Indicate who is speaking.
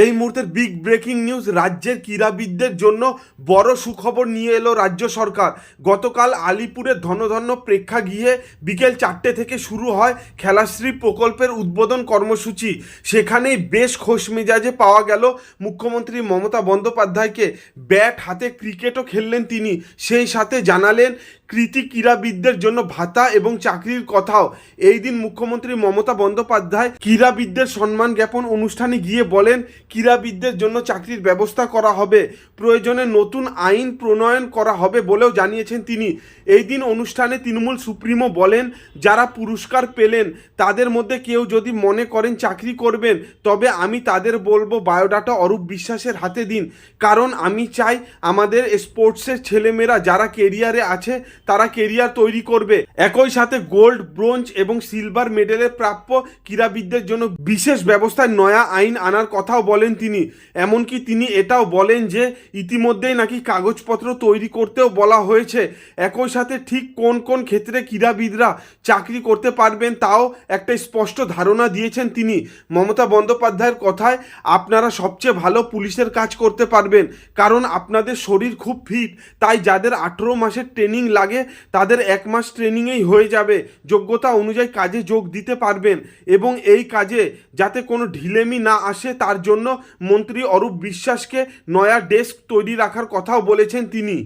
Speaker 1: এই মুহূর্তের big breaking news, রাজ্যের ক্রীড়াবিদদের জন্য বড় সুখবর নিয়ে এলো রাজ্য সরকার। গতকাল আলিপুরের ধনধন্য প্রেক্ষাগৃহে বিকেল 4টে থেকে শুরু হয় খেলাশ্রী প্রকল্পের উদ্বোধন কর্মসূচি। সেখানেই বেশ খোশ মেজাজে পাওয়া গেল মুখ্যমন্ত্রী মমতা বন্দ্যোপাধ্যায়কে। ব্যাট হাতে ক্রিকেটও খেললেন তিনি, সেই সাথে জানালেন কৃতি ক্রীড়াবিদদের জন্য ভাতা এবং চাকরির কথাও। এই দিন মুখ্যমন্ত্রী মমতা বন্দ্যোপাধ্যায় ক্রীড়াবিদদের সম্মান জ্ঞাপন অনুষ্ঠানে গিয়ে বলেন, ক্রীড়াবিদদের জন্য চাকরির ব্যবস্থা করা হবে, প্রয়োজনে নতুন আইন প্রণয়ন করা হবে বলেও জানিয়েছেন তিনি। এই দিন অনুষ্ঠানে তৃণমূল সুপ্রিমো বলেন, যারা পুরস্কার পেলেন তাদের মধ্যে কেউ যদি মনে করেন চাকরি করবেন, তবে আমি তাদের বলবো বায়োডাটা অরূপ বিশ্বাসের হাতে দিন, কারণ আমি চাই আমাদের স্পোর্টসের ছেলেমেয়েরা যারা কেরিয়ারে আছে তারা কেরিয়ার তৈরি করবে। একই সাথে গোল্ড, ব্রোঞ্জ এবং সিলভার মেডেলের প্রাপ্য ক্রীড়াবিদদের জন্য বিশেষ ব্যবস্থায় নয়া আইন আনার কথাও বলেন তিনি। এমনকি তিনি এটাও বলেন যে ইতিমধ্যেই নাকি কাগজপত্র তৈরি করতেও বলা হয়েছে। একই সাথে ঠিক কোন কোন ক্ষেত্রে ক্রীড়াবিদরা চাকরি করতে পারবেন তাও একটা স্পষ্ট ধারণা দিয়েছেন তিনি। মমতা বন্দ্যোপাধ্যায়ের কথায়, আপনারা সবচেয়ে ভালো পুলিশের কাজ করতে পারবেন, কারণ আপনাদের শরীর খুব ফিট, তাই যাদের 18 মাসের ট্রেনিং লাগে তাদের 1 মাস ট্রেনিংয়েই হয়ে যাবে, যোগ্যতা অনুযায়ী কাজে যোগ দিতে পারবেন। এবং এই কাজে যাতে কোনো ঢিলেমি না আসে তার জন্য মন্ত্রী অরূপ বিশ্বাসকে নয়া ডেস্ক তৈরি রাখার কথাও বলেছেন তিনি।